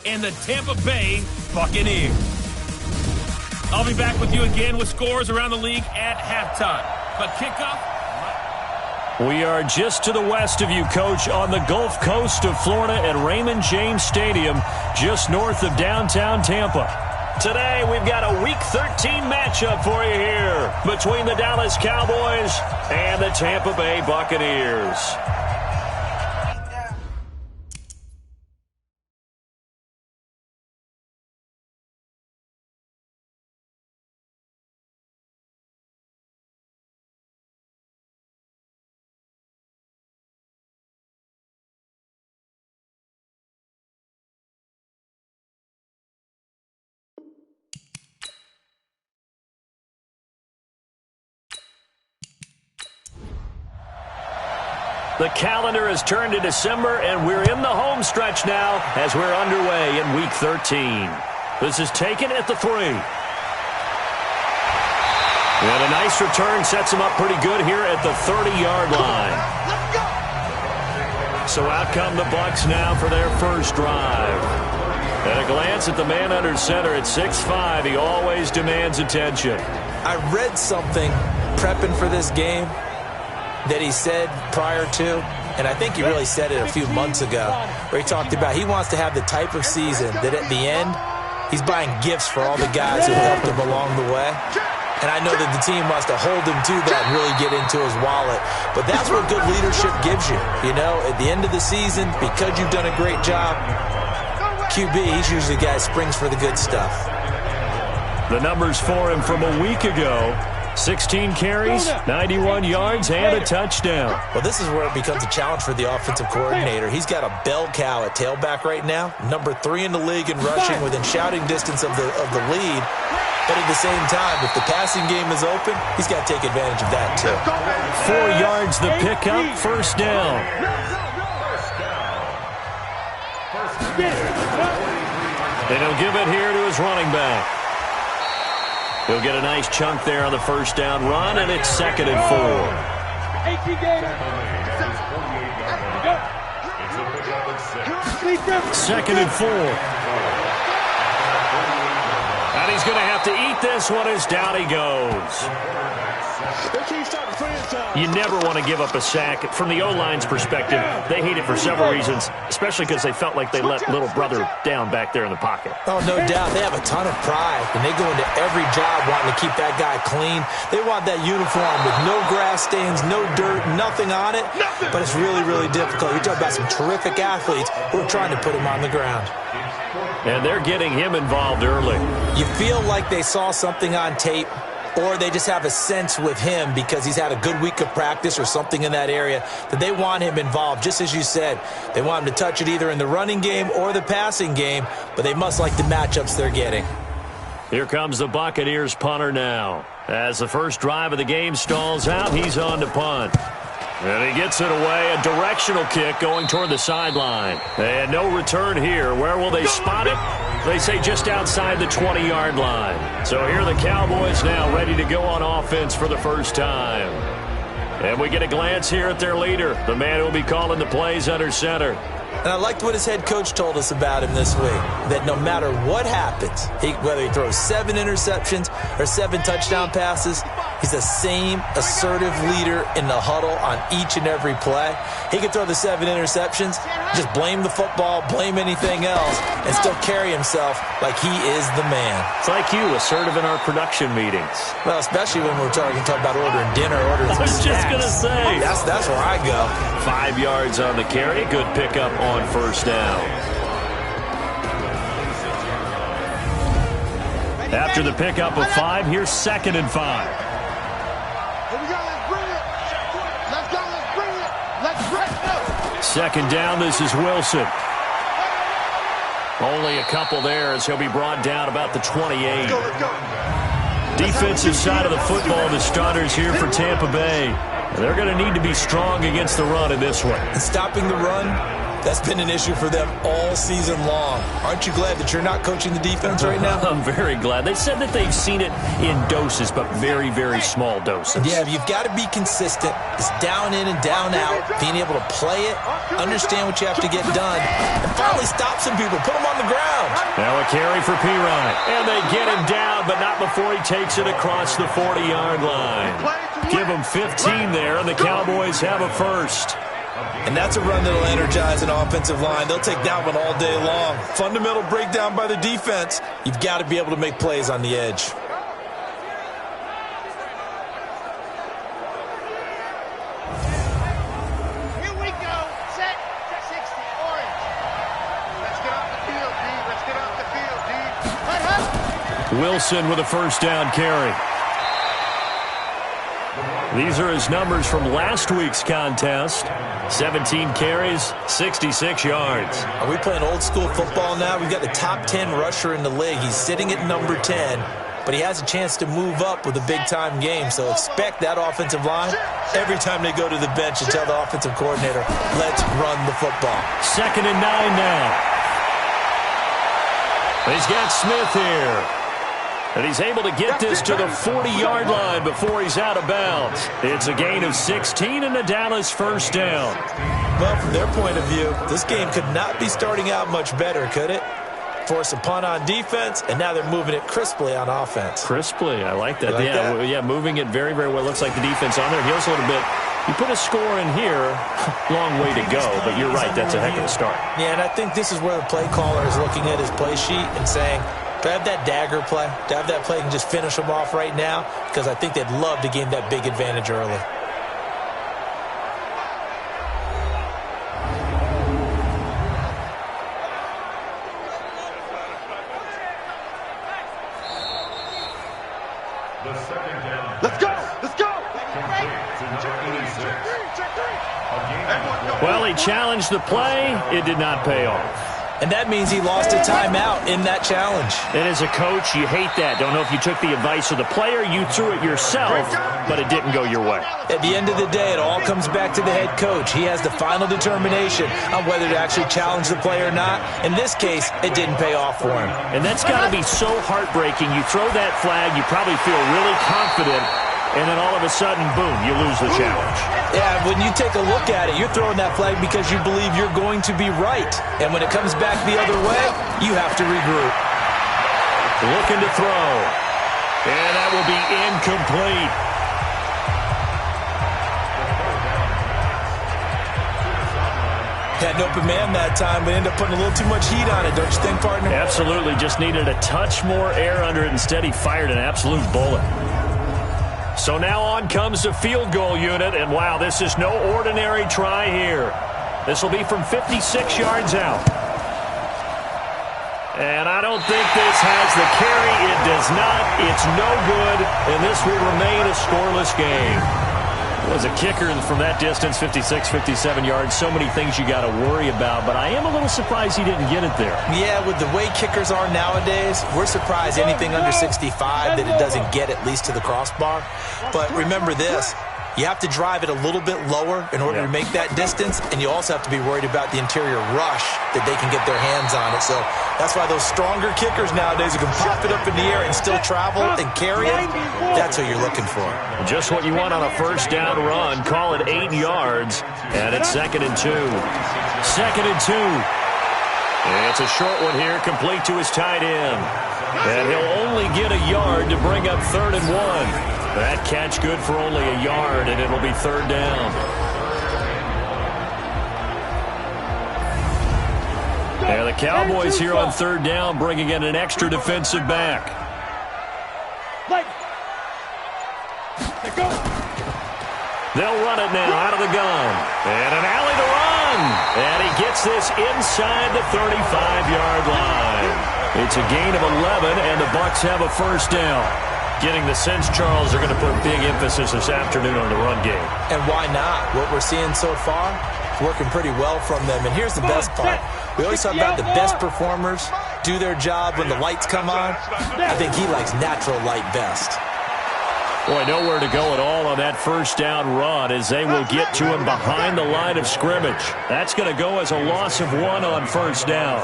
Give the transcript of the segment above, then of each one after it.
and the Tampa Bay Buccaneers. I'll be back with you again with scores around the league at halftime. But kickoff. We are just to the west of you, Coach, on the Gulf Coast of Florida at Raymond James Stadium, just north of downtown Tampa. Today, we've got a Week 13 matchup for you here between the Dallas Cowboys and the Tampa Bay Buccaneers. The calendar has turned to December, and we're in the home stretch now as we're underway in Week 13. This is taken at the 3. And a nice return sets him up pretty good here at the 30-yard line. So out come the Bucs now for their first drive. At a glance at the man under center at 6'5", he always demands attention. I read something prepping for this game that he said prior to, and I think he really said it a few months ago, where he talked about he wants to have the type of season that at the end, he's buying gifts for all the guys who helped him along the way. And I know that the team wants to hold him to that and really get into his wallet. But that's what good leadership gives you. You know, at the end of the season, because you've done a great job, QB, he's usually the guy who springs for the good stuff. The numbers for him from a week ago: 16 carries, 91 yards, and a touchdown. Well, this is where it becomes a challenge for the offensive coordinator. He's got a bell cow at tailback right now, number 3 in the league in rushing, within shouting distance of the lead. But at the same time, if the passing game is open, he's got to take advantage of that too. 4 yards the pickup, first down. And he'll give it here to his running back. He'll get a nice chunk there on the first down run, and it's 2nd and 4. Second and 4. And he's going to have to eat this one as down he goes. You never want to give up a sack. From the O-line's perspective, they hate it for several reasons, especially because they felt like they let little brother down back there in the pocket. Oh, no doubt. They have a ton of pride, and they go into every job wanting to keep that guy clean. They want that uniform with no grass stains, no dirt, nothing on it. But it's really, really difficult. You're talking about some terrific athletes who are trying to put him on the ground. And they're getting him involved early. You feel like they saw something on tape, or they just have a sense with him because he's had a good week of practice or something in that area that they want him involved. Just as you said, they want him to touch it either in the running game or the passing game, but they must like the matchups they're getting. Here comes the Buccaneers punter now. As the first drive of the game stalls out, he's on to punt. And he gets it away, a directional kick going toward the sideline. And no return here. Where will they spot it? They say just outside the 20-yard line. So here are the Cowboys now ready to go on offense for the first time. And we get a glance here at their leader, the man who will be calling the plays under center. And I liked what his head coach told us about him this week, that no matter what happens, whether he throws 7 interceptions or 7 touchdown passes, he's the same assertive leader in the huddle on each and every play. He can throw the 7 interceptions, just blame the football, blame anything else, and still carry himself like he is the man. It's like you, assertive in our production meetings. Well, especially when we're talking about ordering dinner, ordering some snacks. I was just going to say. That's where I go. 5 yards on the carry, good pickup on first down. After the pickup of 5, here's 2nd and 5. Here we go, let's bring it. Let's go, let's bring it. Let's break it. 2nd down, this is Wilson. Only a couple there as he'll be brought down about the 28. Let's go. Defensive side of the football, the starters here for Tampa Bay. They're going to need to be strong against the run in this one. And stopping the run That's been an issue for them all season long. Aren't you glad that you're not coaching the defense right now? I'm very glad. They said that they've seen it in doses, but very, very small doses. Yeah, you've got to be consistent. It's down in and down out, being able to play it, understand what you have to get done, and finally stop some people, put them on the ground. Now a carry for Pirine. And they get him down, but not before he takes it across the 40-yard line. Give him 15 there, and the Cowboys have a first. And that's a run that'll energize an offensive line. They'll take that one all day long. Fundamental breakdown by the defense. You've got to be able to make plays on the edge. Here we go. Set. 60. Orange. Let's get off the field, D. Let's get off the field, D. Hut, hut. Wilson with a first down carry. These are his numbers from last week's contest. 17 carries, 66 yards. Are we playing old school football now? We've got the top 10 rusher in the league. He's sitting at number 10, but he has a chance to move up with a big-time game. So expect that offensive line every time they go to the bench to tell the offensive coordinator, let's run the football. 2nd and 9 now. He's got Smith here. And he's able to get this to the 40-yard line before he's out of bounds. It's a gain of 16 and a Dallas first down. Well, from their point of view, this game could not be starting out much better, could it? Force a punt on defense, and now they're moving it crisply on offense. Crisply, I like that. You like that? Yeah, moving it very, very well. Looks like the defense on there heals a little bit. You put a score in here, long way to go, but you're right, that's a heck of a start. Yeah, and I think this is where the play caller is looking at his play sheet and saying, to have that dagger play, to have that play and just finish them off right now, because I think they'd love to gain that big advantage early. Let's go. Let's go. Well, he challenged the play. It did not pay off. And that means he lost a timeout in that challenge. And as a coach, you hate that. Don't know if you took the advice of the player, you threw it yourself, but it didn't go your way. At the end of the day, it all comes back to the head coach. He has the final determination on whether to actually challenge the play or not. In this case, it didn't pay off for him. And that's got to be so heartbreaking. You throw that flag, you probably feel really confident, and then all of a sudden, boom, you lose the challenge. Yeah, when you take a look at it, you're throwing that flag because you believe you're going to be right. And when it comes back the other way, you have to regroup. Looking to throw. And that will be incomplete. Had an open man that time, but ended up putting a little too much heat on it, don't you think, partner? Absolutely. Just needed a touch more air under it. Instead, he fired an absolute bullet. So now on comes the field goal unit, and wow, this is no ordinary try here. This will be from 56 yards out. And I don't think this has the carry. It does not. It's no good, and this will remain a scoreless game. Was a kicker from that distance, 56, 57 yards. So many things you got to worry about, but I am a little surprised he didn't get it there. Yeah, with the way kickers are nowadays, we're surprised anything under 65 that it doesn't get at least to the crossbar. But remember this, you have to drive it a little bit lower in order to make that distance, and you also have to be worried about the interior rush that they can get their hands on it. So that's why those stronger kickers nowadays who can pop it up in the air and still travel and carry it, that's what you're looking for. Just what you want on a first down run. Call it 8 yards, and it's 2nd and 2. 2nd and 2. It's a short one here, complete to his tight end. And he'll only get a yard to bring up 3rd and 1. That catch good for only a yard, and it'll be 3rd down. And the Cowboys here on 3rd down, bringing in an extra defensive back. They'll run it now out of the gun. And an alley to run. And he gets this inside the 35-yard line. It's a gain of 11, and the Bucs have a first down. Getting the sense, Charles, they're going to put big emphasis this afternoon on the run game. And why not? What we're seeing so far is working pretty well from them. And here's the best part. We always talk about the best performers do their job when the lights come on. I think he likes natural light best. Boy, nowhere to go at all on that first down run as they will get to him behind the line of scrimmage. That's going to go as a loss of 1 on first down.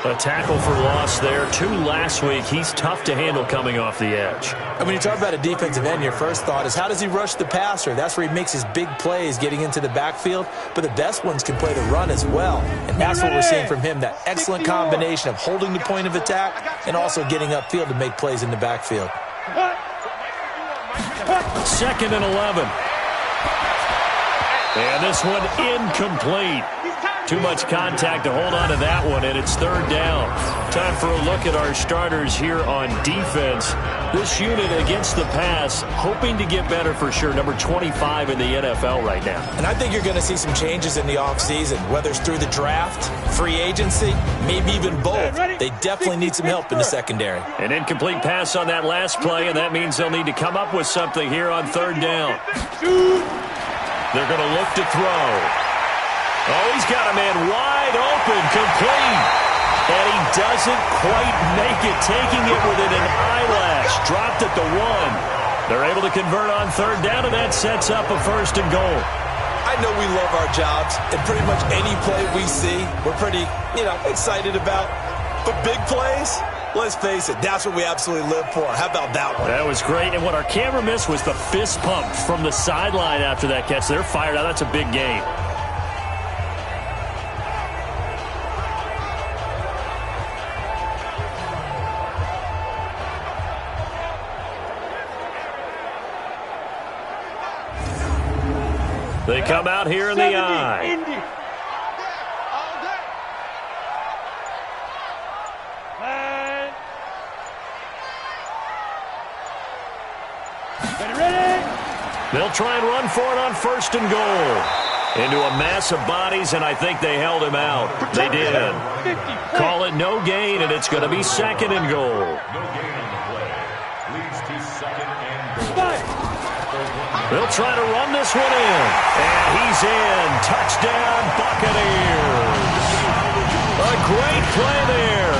A tackle for loss there. 2 last week. He's tough to handle coming off the edge. And when you talk about a defensive end, your first thought is how does he rush the passer? That's where he makes his big plays getting into the backfield. But the best ones can play the run as well. And that's what we're seeing from him, that excellent combination of holding the point of attack and also getting upfield to make plays in the backfield. 2nd and 11. And this one incomplete. Too much contact to hold on to that one, and it's 3rd down. Time for a look at our starters here on defense. This unit against the pass, hoping to get better for sure. Number 25 in the NFL right now. And I think you're going to see some changes in the offseason, whether it's through the draft, free agency, maybe even both. They definitely need some help in the secondary. An incomplete pass on that last play, and that means they'll need to come up with something here on 3rd down. They're going to look to throw. Oh, he's got a man wide open, complete. And he doesn't quite make it, taking it within an eyelash. Dropped at the 1. They're able to convert on 3rd down, and that sets up a 1st and goal. I know we love our jobs, and pretty much any play we see, we're pretty, excited about. But big plays, let's face it, that's what we absolutely live for. How about that one? That was great, and what our camera missed was the fist pump from the sideline after that catch. They're fired out. That's a big game. They come out here in the eye. They'll try and run for it on 1st and goal. Into a mass of bodies, and I think they held him out. They did. Call it no gain, and it's going to be 2nd and goal. They'll try to run this one in. And he's in. Touchdown, Buccaneers. A great play there.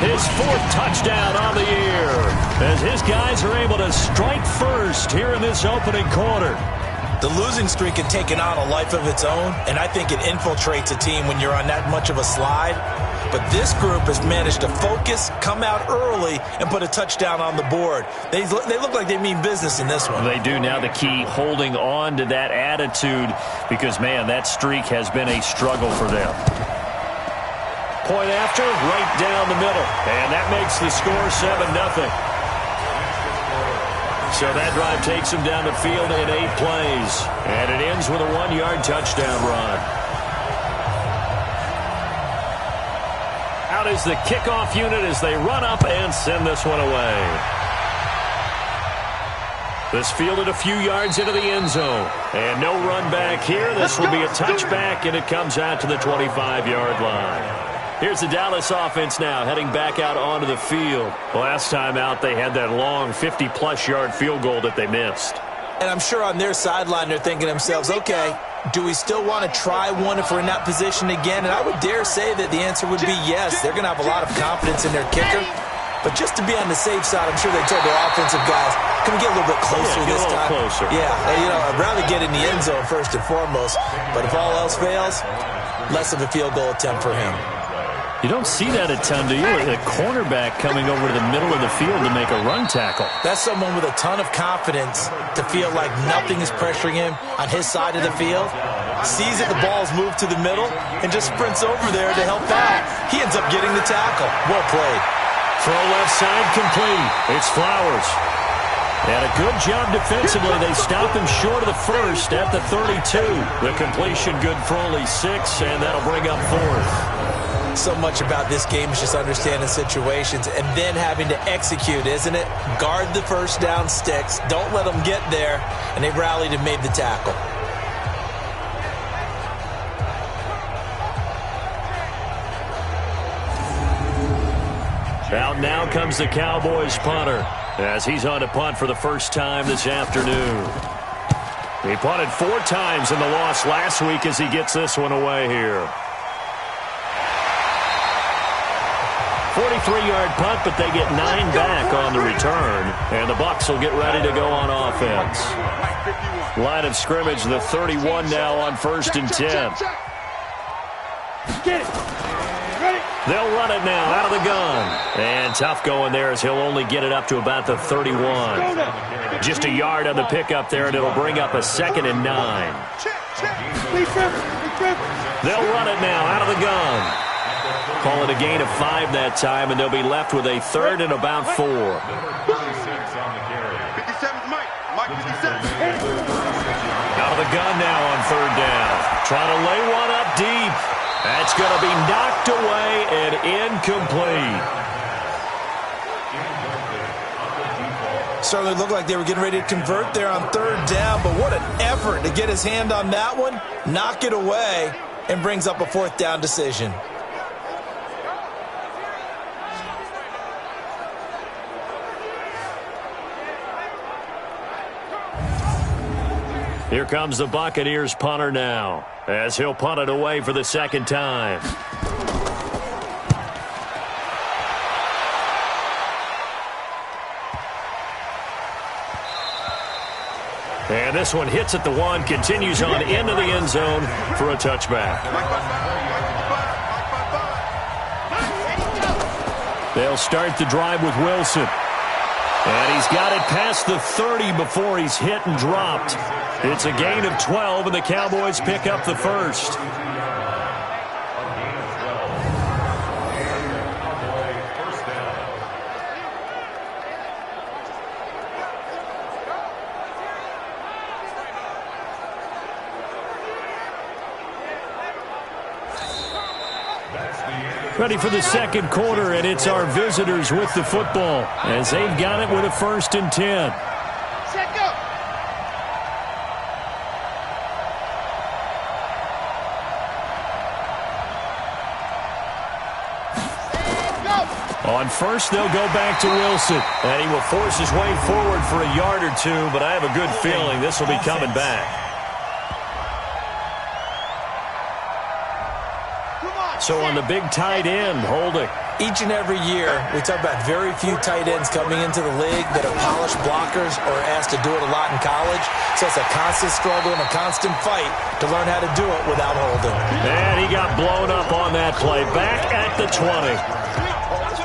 His 4th touchdown on the year. As his guys are able to strike first here in this opening quarter. The losing streak had taken on a life of its own, and I think it infiltrates a team when you're on that much of a slide. But this group has managed to focus, come out early, and put a touchdown on the board. They look like they mean business in this one. They do. Now the key, holding on to that attitude, because, man, that streak has been a struggle for them. Point after, right down the middle. And that makes the score 7-0. So that drive takes them down the field in 8 plays. And it ends with a 1-yard touchdown run. Out is the kickoff unit as they run up and send this one away. This fielded a few yards into the end zone. And no run back here. This will be a touchback, and it comes out to the 25-yard line. Here's the Dallas offense now, heading back out onto the field. Last time out, they had that long 50-plus yard field goal that they missed. And I'm sure on their sideline, they're thinking to themselves, okay, do we still want to try one if we're in that position again? And I would dare say that the answer would be yes. They're going to have a lot of confidence in their kicker. But just to be on the safe side, I'm sure they told their offensive guys, can we get a little bit closer this time? Closer. Yeah, I'd rather get in the end zone first and foremost. But if all else fails, less of a field goal attempt for him. You don't see that a ton, do you? A cornerback coming over to the middle of the field to make a run tackle. That's someone with a ton of confidence to feel like nothing is pressuring him on his side of the field. Sees that the ball's moved to the middle and just sprints over there to help out. He ends up getting the tackle. Well played. Throw left side complete. It's Flowers. And a good job defensively. They stop him short of the first at the 32. The completion good for only 6, and that'll bring up 4th. So much about this game is just understanding situations and then having to execute, isn't it? Guard the first down sticks. Don't let them get there. And they rallied and made the tackle. Out now comes the Cowboys punter as he's on to punt for the first time this afternoon. He punted 4 times in the loss last week as he gets this one away here. 43-yard punt, but they get 9 back on the return. And the Bucs will get ready to go on offense. Line of scrimmage, the 31 now on 1st and 10. Get it. Ready? They'll run it now out of the gun. And tough going there as he'll only get it up to about the 31. Just a yard on the pickup there, and it'll bring up a 2nd and 9. They'll run it now out of the gun. Call it a gain of 5 that time, and they'll be left with a 3rd and about 4. 57's Mike. Mike 57. Out of the gun now on 3rd down. Trying to lay one up deep. That's going to be knocked away and incomplete. Certainly looked like they were getting ready to convert there on 3rd down, but what an effort to get his hand on that one, knock it away, and brings up a 4th down decision. Here comes the Buccaneers punter now, as he'll punt it away for the 2nd time. And this one hits at the 1, continues on into the end zone for a touchback. They'll start the drive with Wilson. And he's got it past the 30 before he's hit and dropped. It's a gain of 12, and the Cowboys pick up the 1st. Ready for the 2nd quarter, and it's our visitors with the football as they've got it with a 1st and 10. Set, go. On 1st, they'll go back to Wilson, and he will force his way forward for a yard or 2, but I have a good feeling this will be coming back. So on the big tight end, holding. Each and every year, we talk about very few tight ends coming into the league that are polished blockers or asked to do it a lot in college. So it's a constant struggle and a constant fight to learn how to do it without holding. And he got blown up on that play. Back at the 20.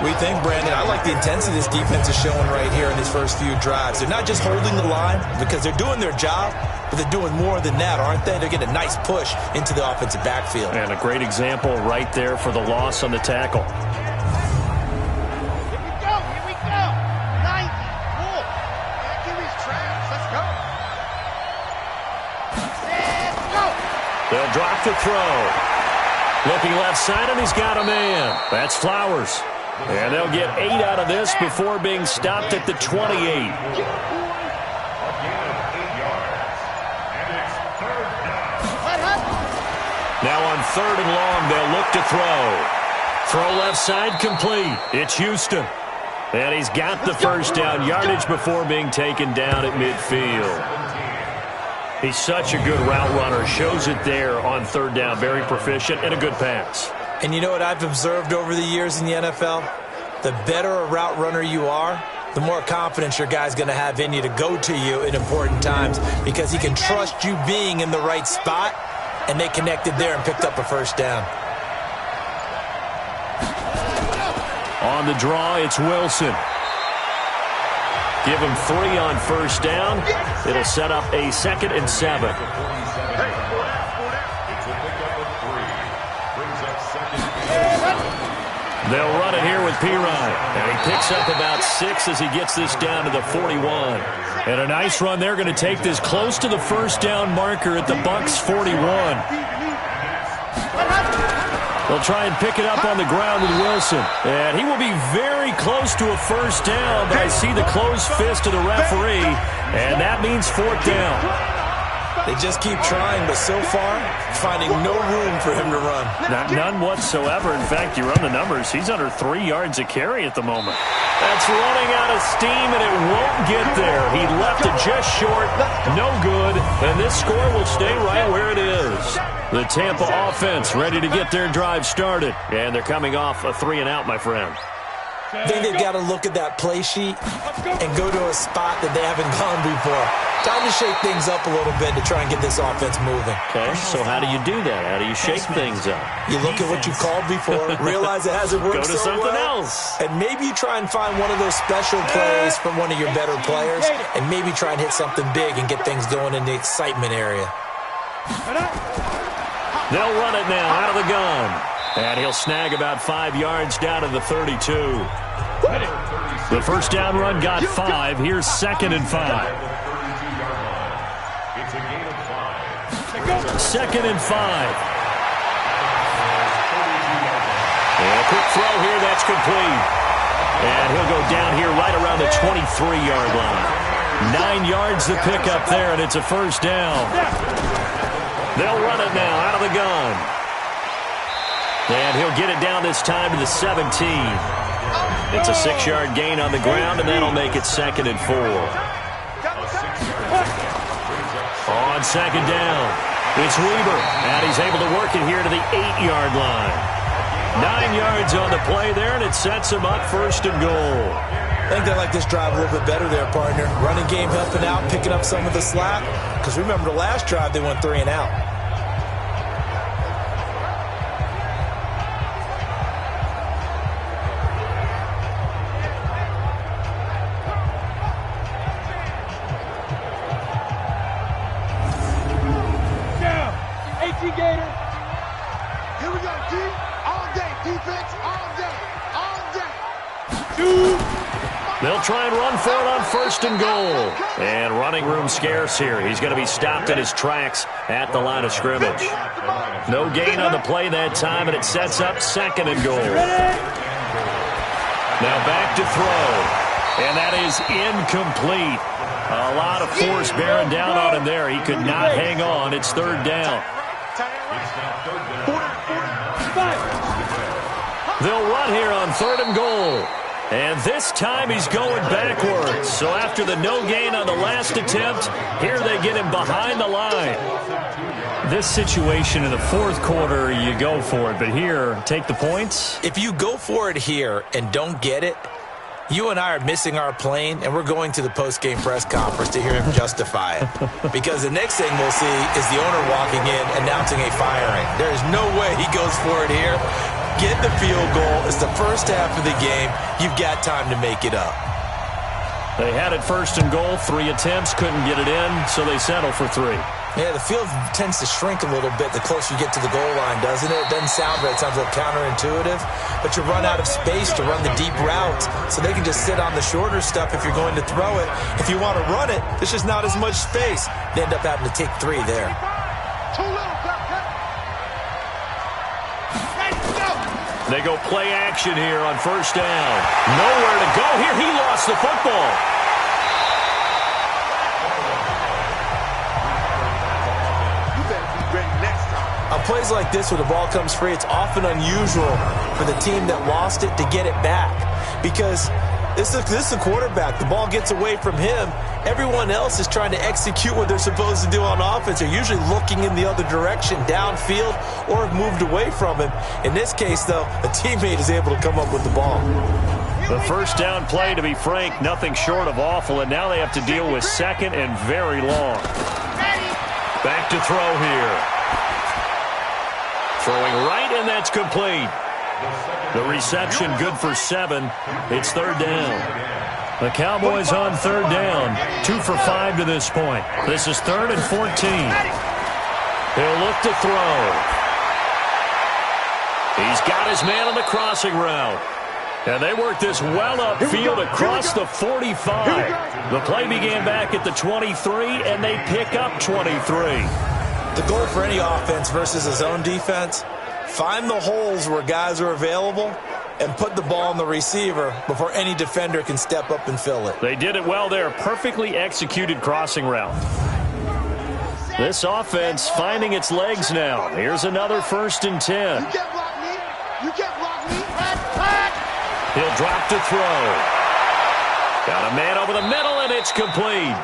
We think, Brandon, I like the intensity this defense is showing right here in these first few drives. They're not just holding the line because they're doing their job, but they're doing more than that, aren't they? They're getting a nice push into the offensive backfield. And a great example right there for the loss on the tackle. Here we go. 90. Cool. Kiwi's traps. Let's go. Set, go. They'll drop the throw. Looking left side, and he's got a man. That's Flowers. And they'll get 8 out of this before being stopped at the 28. Now on 3rd and long, they'll look to throw. Throw left side complete. It's Houston. And he's got the 1st down yardage before being taken down at midfield. He's such a good route runner. Shows it there on 3rd down. Very proficient and a good pass. And you know what I've observed over the years in the NFL? The better a route runner you are, the more confidence your guy's going to have in you to go to you in important times because he can trust you being in the right spot, and they connected there and picked up a 1st down. On the draw, it's Wilson. Give him 3 on 1st down. It'll set up a 2nd and 7. They'll run it here with Pirine. And he picks up about 6 as he gets this down to the 41. And a nice run. They're going to take this close to the 1st down marker at the Bucs 41. They'll try and pick it up on the ground with Wilson. And he will be very close to a 1st down, but I see the closed fist of the referee, and that means 4th down. They just keep trying, but so far, finding no room for him to run. None whatsoever. In fact, you run the numbers. He's under 3 yards a carry at the moment. That's running out of steam, and it won't get there. He left it just short. No good. And this score will stay right where it is. The Tampa offense ready to get their drive started. And they're coming off a 3 and out, my friend. I think they've got to look at that play sheet and go to a spot that they haven't gone before. Time to shake things up a little bit to try and get this offense moving. Okay, so how do you do that? How do you shake things up? You look at what you called before, realize it hasn't worked so well. Go to something else. And maybe you try and find one of those special plays from one of your better players, and maybe try and hit something big and get things going in the excitement area. They'll run it now out of the gun. And he'll snag about 5 yards down to the 32. The first down run got 5. Here's 2nd and 5. 2nd and 5. And a quick throw here, that's complete. And he'll go down here right around the 23-yard line. 9 yards to pick up there, and it's a first down. They'll run it now out of the gun. And he'll get it down this time to the 17. It's a 6-yard gain on the ground, and that'll make it 2nd and 4. On 2nd down, it's Weaver, and he's able to work it here to the 8-yard line. 9 yards on the play there, and it sets him up 1st and goal. I think they like this drive a little bit better there, partner. Running game helping out, picking up some of the slack. Because remember the last drive, they went 3 and out. Here we go, D. All day. Defense, all day. All day. They'll try and run for it on 1st and goal. And running room scarce here. He's going to be stopped in his tracks at the line of scrimmage. No gain on the play that time, and it sets up 2nd and goal. Now back to throw. And that is incomplete. A lot of force bearing down on him there. He could not hang on. It's 3rd down. They'll run here on 3rd and goal. And this time he's going backwards. So after the no gain on the last attempt, here they get him behind the line. This situation in the 4th quarter, you go for it. But here, take the points. If you go for it here and don't get it, you and I are missing our plane, and we're going to the post-game press conference to hear him justify it. Because the next thing we'll see is the owner walking in, announcing a firing. There is no way he goes for it here. Get the field goal. It's the first half of the game. You've got time to make it up. They had it 1st and goal. 3 attempts, couldn't get it in, so they settle for 3. Yeah, the field tends to shrink a little bit the closer you get to the goal line, doesn't it? It doesn't sound right. It sounds a little counterintuitive. But you run out of space to run the deep routes, so they can just sit on the shorter stuff if you're going to throw it. If you want to run it, there's just not as much space. They end up having to take 3 there. They go play action here on 1st down. Nowhere to go here. He lost the football. On plays like this where the ball comes free, it's often unusual for the team that lost it to get it back. Because this is the quarterback. The ball gets away from him. Everyone else is trying to execute what they're supposed to do on offense. They're usually looking in the other direction, downfield, or have moved away from him. In this case, though, a teammate is able to come up with the ball. The 1st down play, to be frank, nothing short of awful, and now they have to deal with 2nd and very long. Back to throw here. Throwing right, and that's complete. The reception good for 7. It's 3rd down. The Cowboys on 3rd down. 2 for 5 to this point. This is 3rd and 14. He'll look to throw. He's got his man on the crossing route. And they work this well upfield across the 45. The play began back at the 23, and they pick up 23. The goal for any offense versus a zone defense, find the holes where guys are available and put the ball on the receiver before any defender can step up and fill it. They did it well there. Perfectly executed crossing route. This offense finding its legs now. Here's another 1st and 10. You can't block me. You can't block me. He'll drop to throw. Got a man over the middle, and it's complete.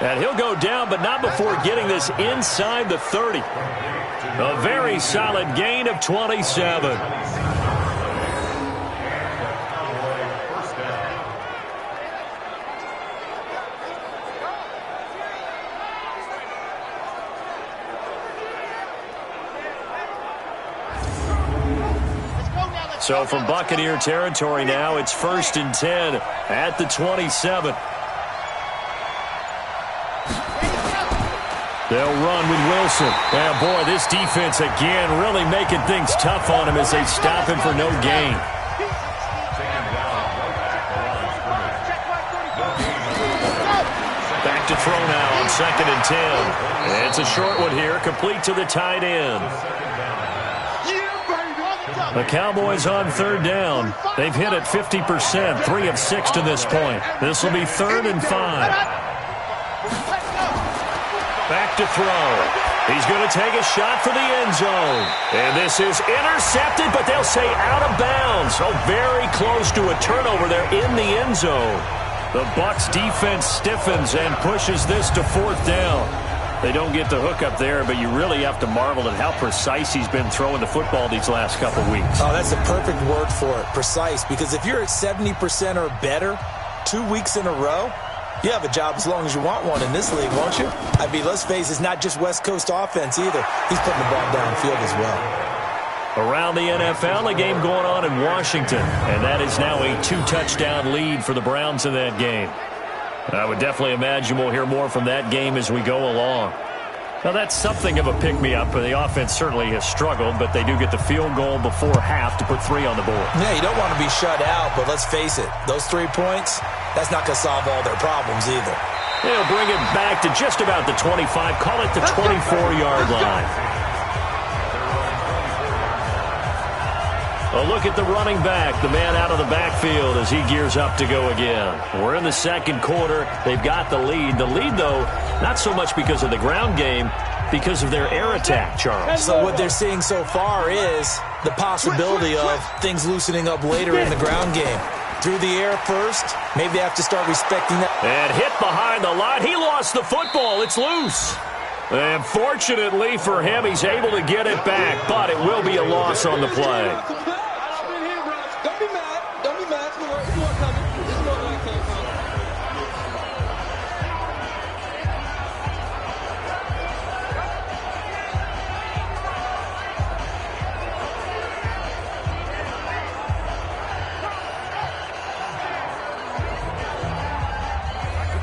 And he'll go down, but not before getting this inside the 30. A very solid gain of 27. So from Buccaneer territory now, it's 1st and 10 at the 27. They'll run with Wilson. Yeah, boy, this defense again really making things tough on him as they stop him for no gain. Back to throw now on 2nd and 10. It's a short one here, complete to the tight end. The Cowboys on 3rd down. They've hit it 50%, 3 of 6 to this point. This will be 3rd and 5. Back to throw. He's going to take a shot for the end zone. And this is intercepted, but they'll say out of bounds. So very close to a turnover there in the end zone. The Bucs defense stiffens and pushes this to 4th down. They don't get the hook up there, but you really have to marvel at how precise he's been throwing the football these last couple weeks. Oh, that's the perfect word for it, precise. Because if you're at 70% or better 2 weeks in a row, you have a job as long as you want one in this league, won't you? I mean, let's face it, it's not just West Coast offense either. He's putting the ball downfield as well. Around the NFL, a game going on in Washington, and that is now a 2-touchdown lead for the Browns in that game. I would definitely imagine we'll hear more from that game as we go along. Now, that's something of a pick-me-up. The offense certainly has struggled, but they do get the field goal before half to put 3 on the board. Yeah, you don't want to be shut out, but let's face it, those 3 points, that's not going to solve all their problems either. They'll bring it back to just about the 25, call it the 24-yard line. A look at the running back, the man out of the backfield as he gears up to go again. We're in the 2nd quarter. They've got the lead. The lead, though, not so much because of the ground game, because of their air attack, Charles. So what they're seeing so far is the possibility of things loosening up later in the ground game. Through the air first, maybe they have to start respecting that. And hit behind the line. He lost the football. It's loose. And fortunately for him, he's able to get it back, but it will be a loss on the play.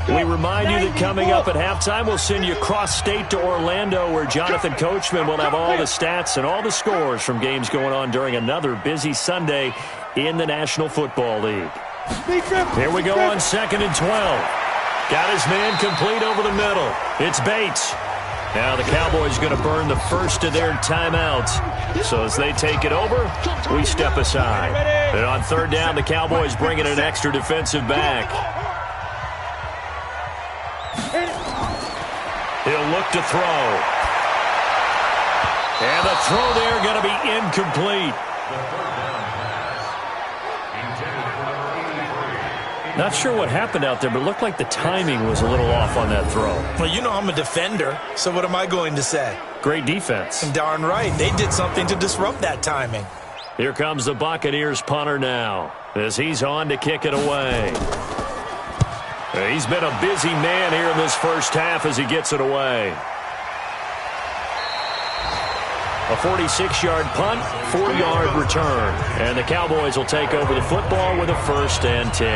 We remind you that coming up at halftime, we'll send you cross-state to Orlando, where Jonathan Coachman will have all the stats and all the scores from games going on during another busy Sunday in the National Football League. Here we go on 2nd and 12. Got his man complete over the middle. It's Bates. Now the Cowboys going to burn the first of their timeouts. So as they take it over, we step aside. And on 3rd down, the Cowboys bring in an extra defensive back. He'll look to throw. And the throw there going to be incomplete. Not sure what happened out there, but it looked like the timing was a little off on that throw. Well, you know I'm a defender, so what am I going to say? Great defense. And darn right, they did something to disrupt that timing. Here comes the Buccaneers punter now as he's on to kick it away. He's been a busy man here in this first half as he gets it away. A 46-yard punt, 4-yard return. And the Cowboys will take over the football with a 1st and 10.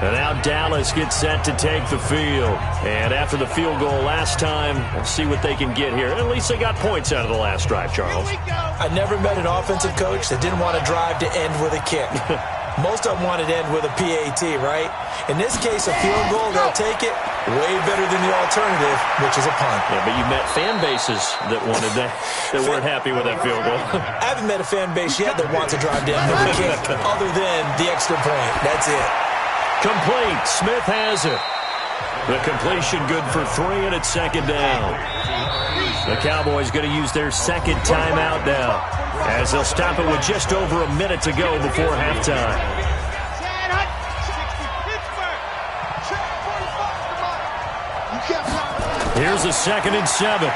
And now Dallas gets set to take the field. And after the field goal last time, we'll see what they can get here. At least they got points out of the last drive, Charles. I never met an offensive coach that didn't want to drive to end with a kick. Most of them wanted to end with a PAT, right? In this case, a field goal, they'll take it way better than the alternative, which is a punt. Yeah, but you met fan bases that wanted that weren't happy with that field goal. I haven't met a fan base yet that wants to drive to end with a kick other than the extra point. That's it. Complete. Smith has it. The completion good for 3, and it's 2nd down. The Cowboys going to use their 2nd timeout now, as they'll stop it with just over a minute to go before halftime. Here's a 2nd and 7.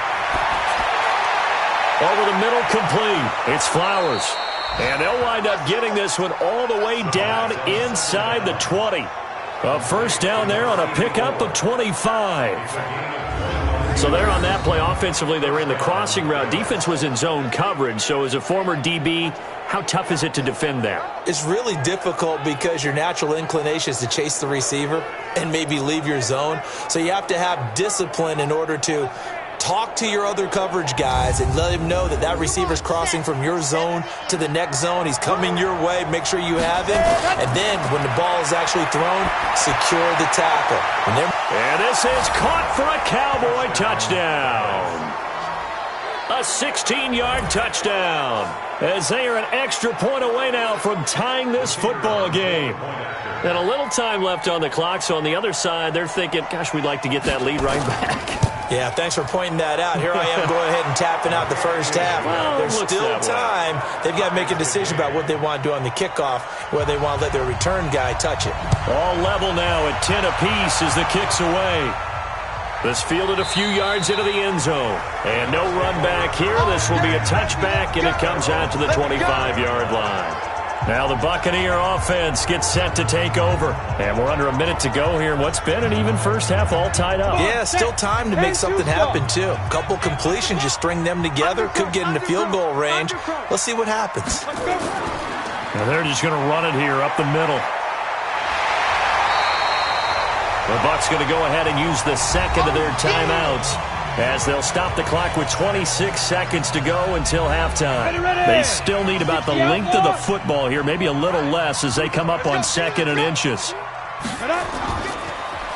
Over the middle, complete. It's Flowers. And they'll wind up getting this one all the way down inside the 20. A 1st down there on a pickup of 25. So there on that play, offensively, they ran the crossing route. Defense was in zone coverage. So as a former DB, how tough is it to defend that? It's really difficult because your natural inclination is to chase the receiver and maybe leave your zone. So you have to have discipline in order to talk to your other coverage guys and let him know that that receiver's crossing from your zone to the next zone. He's coming your way. Make sure you have him. And then when the ball is actually thrown, secure the tackle. And this is caught for a Cowboy touchdown. A 16-yard touchdown. As they are an extra point away now from tying this football game. And a little time left on the clock, so on the other side, they're thinking, gosh, we'd like to get that lead right back. Yeah, thanks for pointing that out. Here I am going ahead and tapping out the first half. Well, there's still time. They've got to make a decision about what they want to do on the kickoff, whether they want to let their return guy touch it. All level now at 10 apiece as the kick's away. This fielded a few yards into the end zone. And no run back here. This will be a touchback, and it comes out to the 25-yard line. Now the Buccaneer offense gets set to take over. And we're under a minute to go here in what's been an even first half, all tied up. Yeah, still time to make something happen, too. A couple completions, you string them together, could get into field goal range. Let's see what happens. And they're just going to run it here up the middle. The Bucs going to go ahead and use the second of their timeouts as they'll stop the clock with 26 seconds to go until halftime. They still need about the length of the football here, maybe a little less as they come up on second and inches.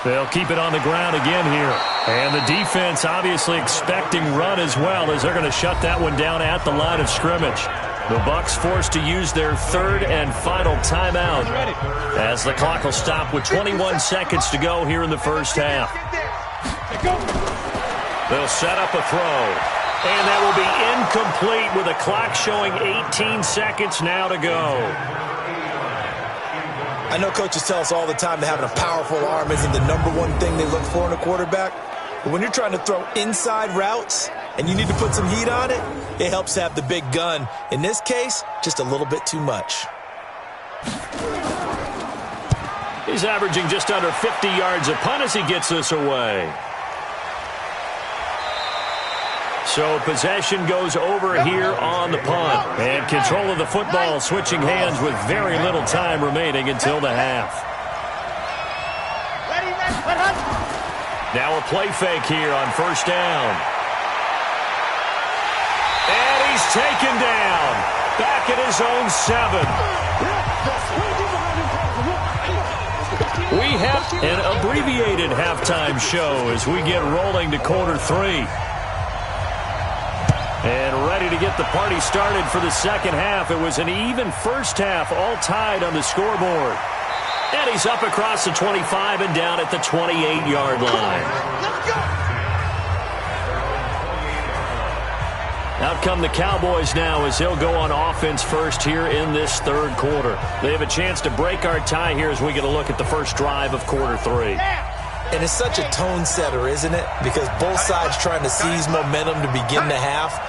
They'll keep it on the ground again here. And the defense obviously expecting run as well as they're going to shut that one down at the line of scrimmage. The Bucs forced to use their third and final timeout as the clock will stop with 21 seconds to go here in the first half. They'll set up a throw. And that will be incomplete with a clock showing 18 seconds now to go. I know coaches tell us all the time that having a powerful arm isn't the number one thing they look for in a quarterback. But when you're trying to throw inside routes and you need to put some heat on it, it helps to have the big gun. In this case, just a little bit too much. He's averaging just under 50 yards a punt as he gets this away. So possession goes over here on the punt. And control of the football switching hands with very little time remaining until the half. Now a play fake here on first down. And he's taken down. Back at his own 7. We have an abbreviated halftime show as we get rolling to quarter 3. And ready to get the party started for the second half. It was an even first half, all tied on the scoreboard. And he's up across the 25 and down at the 28-yard line. Out come the Cowboys now as they'll go on offense first here in this third quarter. They have a chance to break our tie here as we get a look at the first drive of quarter 3. And it's such a tone setter, isn't it? Because both sides trying to seize momentum to begin the half.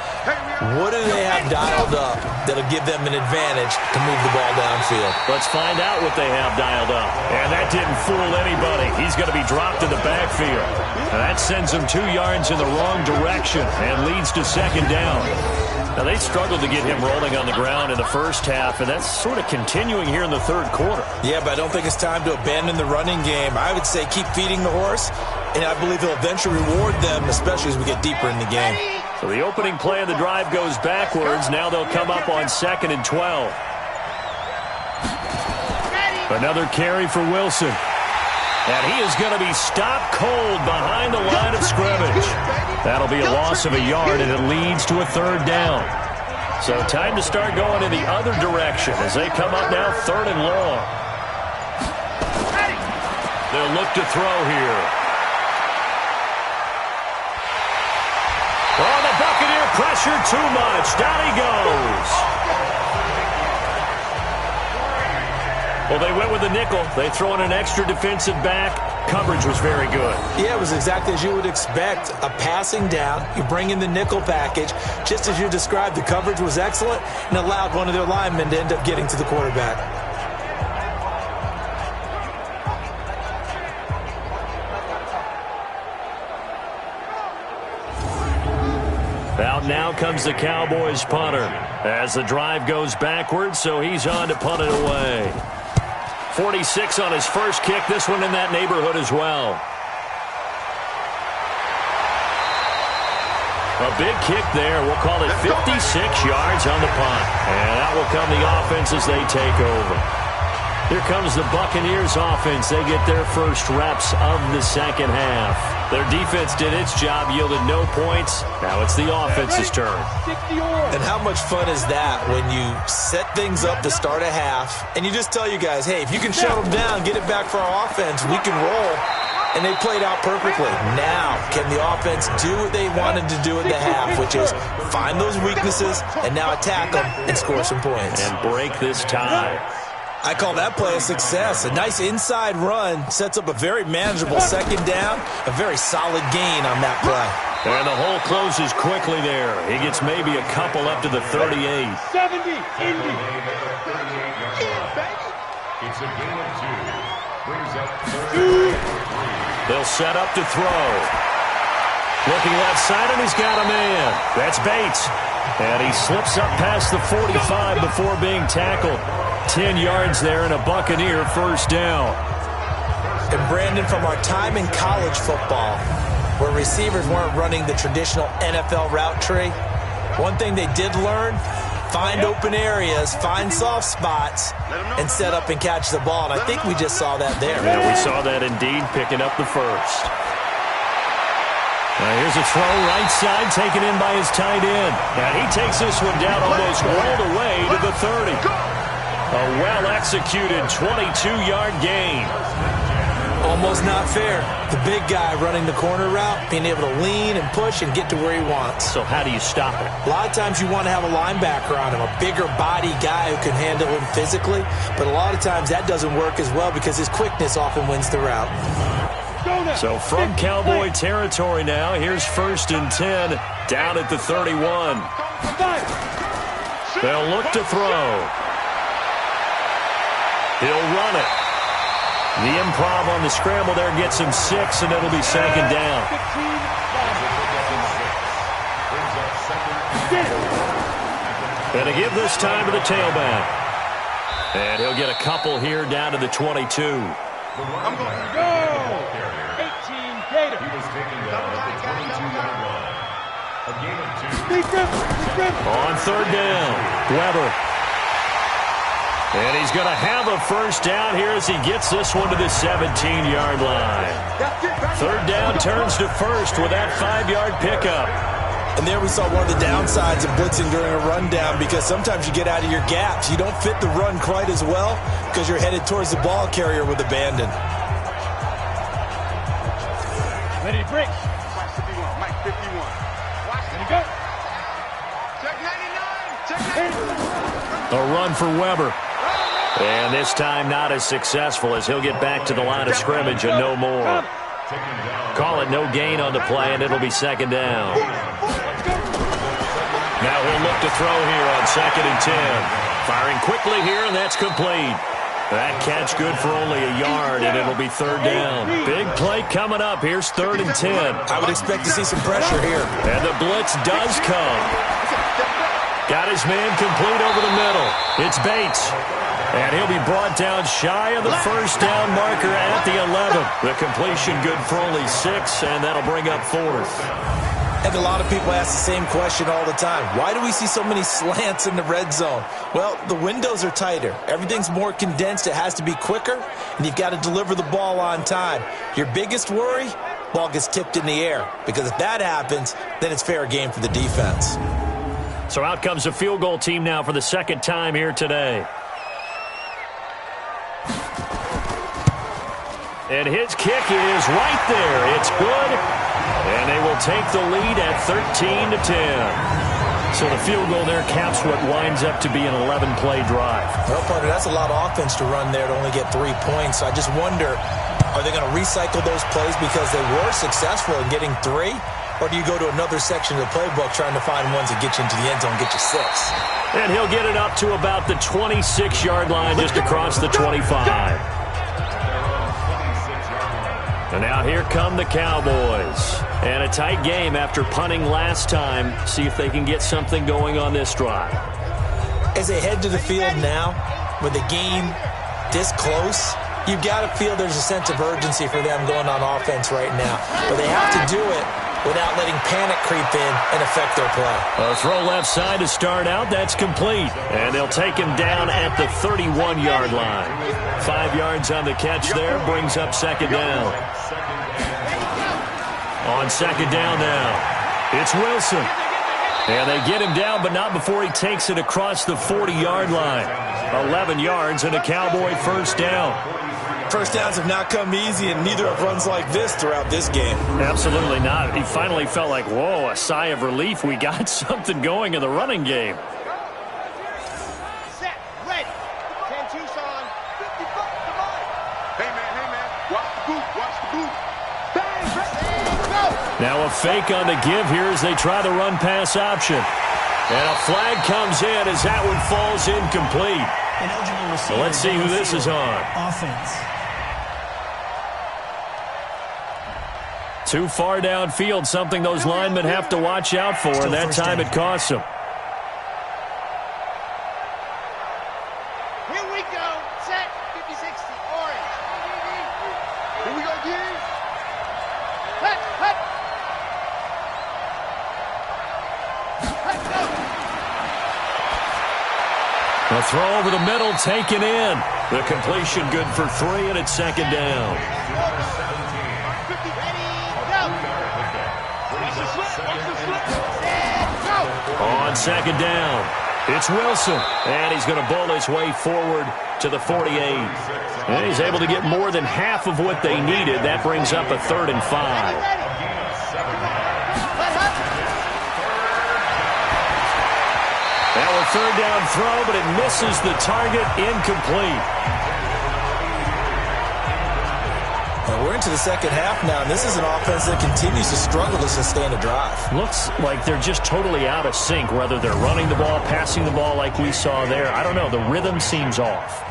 What do they have dialed up that'll give them an advantage to move the ball downfield? Let's find out what they have dialed up. And that didn't fool anybody. He's going to be dropped in the backfield. And that sends him 2 yards in the wrong direction and leads to second down. Now, they struggled to get him rolling on the ground in the first half, and that's sort of continuing here in the third quarter. Yeah, but I don't think it's time to abandon the running game. I would say keep feeding the horse, and I believe he'll eventually reward them, especially as we get deeper in the game. So the opening play of the drive goes backwards. Now they'll come up on 2nd and 12. Another carry for Wilson. And he is going to be stopped cold behind the line of scrimmage. That'll be a loss of a yard, and it leads to a third down. So time to start going in the other direction as they come up now 3rd and long. They'll look to throw here. Oh, the Buccaneer pressure too much. Down he goes. Well, they went with the nickel. They throw in an extra defensive back. Coverage was very good. Yeah, it was exactly as you would expect. A passing down. You bring in the nickel package. Just as you described, the coverage was excellent and allowed one of their linemen to end up getting to the quarterback. now comes the Cowboys punter as the drive goes backwards, so he's on to punt it away. 46 on his first kick, this one in that neighborhood as well. A big kick there. We'll call it 56 yards on the punt. And that will come the offense as they take over. Here comes the Buccaneers offense. They get their first reps of the second half. Their defense did its job, yielded no points. Now it's the offense's turn. And how much fun is that when you set things up to start a half, and you just tell you guys, hey, if you can shut them down, get it back for our offense, we can roll. And they played out perfectly. Now, can the offense do what they wanted to do at the half, which is find those weaknesses and now attack them and score some points. And break this tie. I call that play a success. A nice inside run sets up a very manageable second down, a very solid gain on that play. And the hole closes quickly there. He gets maybe a couple up to the 38. 70, Indy. It's a gain of 2. Brings up 3. They'll set up to throw. Looking left side, and he's got a man. That's Bates. And he slips up past the 45 before being tackled. 10 yards there and a Buccaneer first down. And Brandon, from our time in college football, where receivers weren't running the traditional NFL route tree, one thing they did learn, find open areas, find soft spots, and set up and catch the ball. And I think we just saw that there. Yeah, we saw that indeed, picking up the first. Now here's a throw right side, taken in by his tight end. And he takes this one down almost all the way to the 30. A well-executed 22-yard gain. Almost not fair. The big guy running the corner route, being able to lean and push and get to where he wants. So how do you stop it? A lot of times you want to have a linebacker on him, a bigger body guy who can handle him physically. But a lot of times that doesn't work as well because his quickness often wins the route. So from Cowboy territory now, here's 1st and 10 down at the 31. They'll look to throw. He'll run it. The improv on the scramble there gets him 6, and it'll be second down. And to give this time to the tailback. And he'll get a couple here down to the 22. I'm going to go. 18 Gator. He was taken down at the 22-yard line. A gain of 2. On third down, Weber. And he's going to have a first down here as he gets this one to the 17-yard line. Third down turns to first with that 5-yard pickup. And there we saw one of the downsides of blitzing during a rundown because sometimes you get out of your gaps. You don't fit the run quite as well because you're headed towards the ball carrier with abandon. Ready to break. Watch 51. Mike 51. Watch. Ready to go. Check 99. Check 99. A run for Weber. And this time not as successful as he'll get back to the line of scrimmage and no more. Call it no gain on the play, and it'll be second down. Now he'll look to throw here on 2nd and 10. Firing quickly here, and that's complete. That catch good for only a yard, and it'll be third down. Big play coming up. Here's 3rd and 10. I would expect to see some pressure here. And the blitz does come. Got his man complete over the middle. It's Bates. And he'll be brought down shy of the first down marker at the 11. The completion good for only 6, and that'll bring up 4th. And a lot of people ask the same question all the time. Why do we see so many slants in the red zone? Well, the windows are tighter. Everything's more condensed. It has to be quicker, and you've got to deliver the ball on time. Your biggest worry, ball gets tipped in the air. Because if that happens, then it's fair game for the defense. So out comes a field goal team now for the second time here today. And his kick is right there. It's good. And they will take the lead at 13-10. So the field goal there caps what winds up to be an 11-play drive. Well, partner, that's a lot of offense to run there to only get 3 points. So I just wonder, are they going to recycle those plays because they were successful in getting 3? Or do you go to another section of the playbook trying to find ones that get you into the end zone and get you 6? And he'll get it up to about the 26-yard line just across the 25. And now here come the Cowboys. And a tight game after punting last time. See if they can get something going on this drive. As they head to the field now, with the game this close, you've got to feel there's a sense of urgency for them going on offense right now. But they have to do it without letting panic creep in and affect their play. A throw left side to start out. That's complete. And they'll take him down at the 31-yard line. 5 yards on the catch there. Brings up second down. On second down now, it's Wilson. And they get him down, but not before he takes it across the 40-yard line. 11 yards and a Cowboy first down. First downs have not come easy, and neither have runs like this throughout this game. Absolutely not. He finally felt like, whoa, a sigh of relief. We got something going in the running game. Set, ready. 10 Tucson. 50 bucks to mine. Hey, man. Watch the boot. Bang, go. Now a fake on the give here as they try the run-pass option. And a flag comes in as that one falls incomplete. So let's see who this is on. Offense. Too far downfield, something those linemen have to watch out for, and that time it costs them. Here we go. Set, 50-60, orange. Here we go again. Hut. Go. A throw over the middle, taken in. The completion good for 3, and it's second down. 50, ready, go. Watch the slip. Set, go. On second down, it's Wilson. And he's going to bowl his way forward to the 48. And he's able to get more than half of what they needed. That brings up a 3rd and 5. Now a third down throw, but it misses the target, incomplete. And we're into the second half now, and this is an offense that continues to struggle to sustain a drive. Looks like they're just totally out of sync, whether they're running the ball, passing the ball like we saw there. I don't know. The rhythm seems off.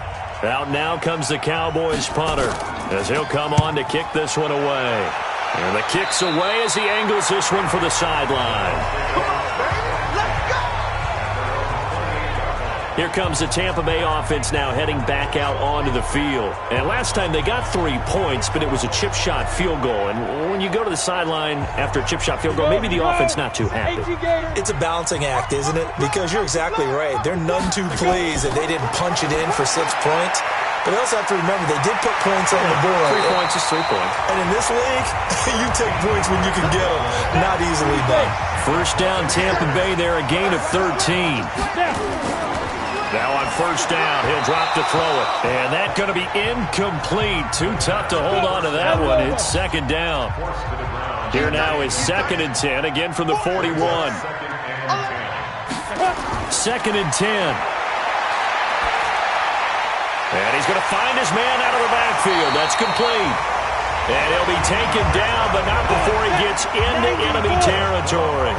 Out now comes the Cowboys punter as he'll come on to kick this one away. And the kick's away as he angles this one for the sideline. Here comes the Tampa Bay offense now heading back out onto the field. And last time they got 3 points, but it was a chip shot field goal. And when you go to the sideline after a chip shot field goal, maybe the offense not too happy. It's a balancing act, isn't it? Because you're exactly right. They're none too pleased that they didn't punch it in for 6 points. But they also have to remember they did put points on the board. 3 points is 3 points. And in this league, you take points when you can get them. Not easily done. First down, Tampa Bay there, a gain of 13. Now on first down, he'll drop to throw it. And that's going to be incomplete. Too tough to hold on to that one. It's second down. Here now is 2nd and 10, again from the 41. 2nd and 10. And he's going to find his man out of the backfield. That's complete. And he'll be taken down, but not before he gets into enemy territory.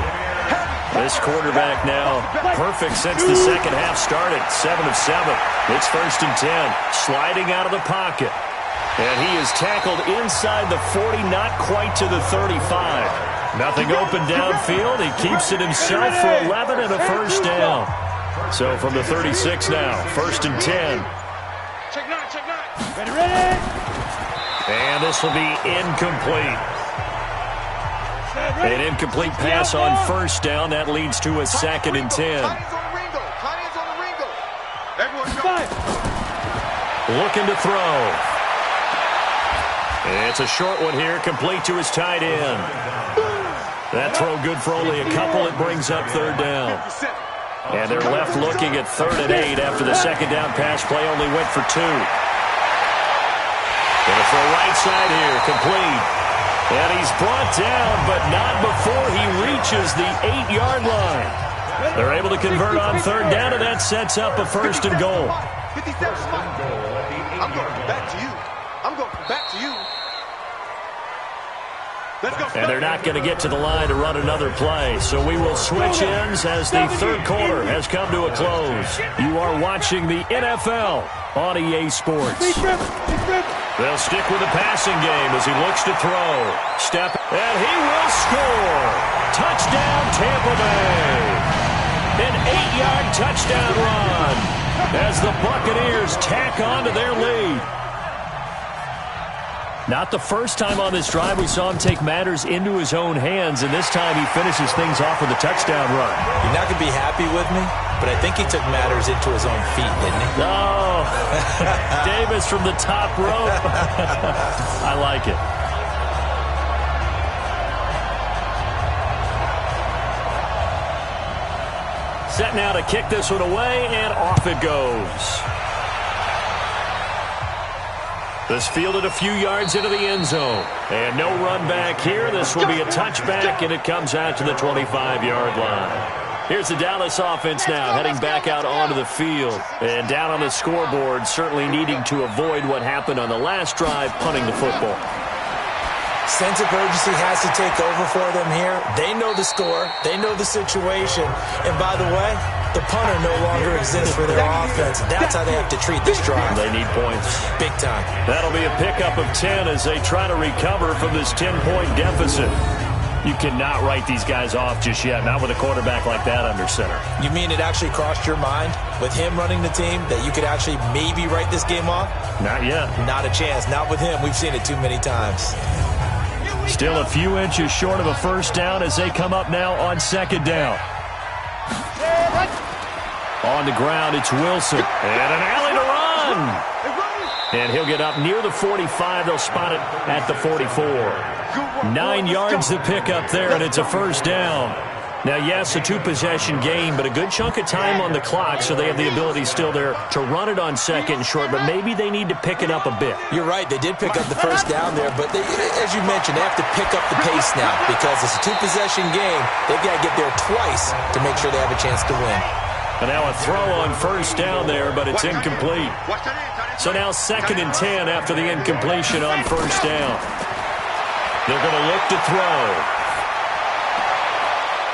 This quarterback now perfect since the second half started. 7 of 7. It's 1st and 10. Sliding out of the pocket. And he is tackled inside the 40, not quite to the 35. Nothing open downfield. He keeps it himself for 11 and a first down. So from the 36 now, 1st and 10. Check 9. Ready. And this will be incomplete. An incomplete pass on first down. That leads to a 2nd and 10. Looking to throw. It's a short one here, complete to his tight end. That throw good for only a couple. It brings up 3rd down. And they're left looking at 3rd and 8 after the second down pass play only went for 2. And for right side here, complete. And he's brought down, but not before he reaches the 8-yard line. They're able to convert on 3rd down, and that sets up a 1st and goal. 57 I'm going back to you. Let's go. And they're not going to get to the line to run another play. So we will switch ends as the 3rd quarter has come to a close. You are watching the NFL on EA Sports. They'll stick with the passing game as he looks to throw. Step, and he will score. Touchdown, Tampa Bay. An 8-yard touchdown run as the Buccaneers tack on to their lead. Not the first time on this drive we saw him take matters into his own hands, and this time he finishes things off with a touchdown run. You're not going to be happy with me, but I think he took matters into his own feet, didn't he? Oh, Davis from the top rope. I like it. Set now to kick this one away, and off it goes. This fielded a few yards into the end zone. And no run back here. This will be a touchback, and it comes out to the 25-yard line. Here's the Dallas offense now, heading back out onto the field. And down on the scoreboard, certainly needing to avoid what happened on the last drive, punting the football. Sense of urgency has to take over for them here. They know the score. They know the situation. And by the way, the punter no longer exists for their offense. That's how they have to treat this drive. They need points. Big time. That'll be a pickup of 10 as they try to recover from this 10-point deficit. You cannot write these guys off just yet, not with a quarterback like that under center. You mean it actually crossed your mind with him running the team that you could actually maybe write this game off? Not yet. Not a chance. Not with him. We've seen it too many times. Still a few inches short of a first down as they come up now on second down. On the ground, it's Wilson. And an alley to run. And he'll get up near the 45. They'll spot it at the 44. 9 yards to pick up there, and it's a first down. Now, yes, a two-possession game, but a good chunk of time on the clock, so they have the ability still there to run it on second and short, but maybe they need to pick it up a bit. You're right. They did pick up the first down there, but they, as you mentioned, they have to pick up the pace now because it's a two-possession game. They've got to get there twice to make sure they have a chance to win. And now a throw on first down there, but it's incomplete. So now 2nd and 10 after the incompletion on first down. They're going to look to throw.